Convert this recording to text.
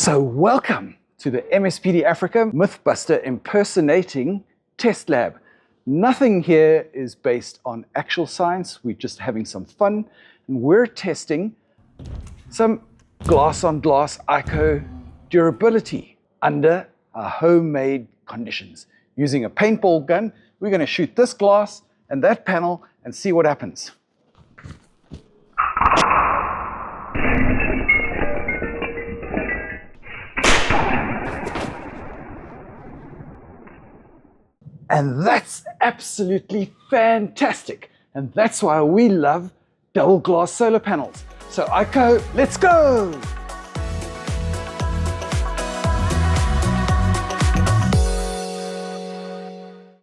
So welcome to the MSPD-Africa Mythbuster impersonating test lab. Nothing here is based on actual science. We're just having some fun, and we're testing some glass-on-glass Aiko durability under our homemade conditions. Using a paintball gun, we're going to shoot this glass and that panel and see what happens. And that's absolutely fantastic. And that's why we love double glass solar panels. So Aiko, let's go!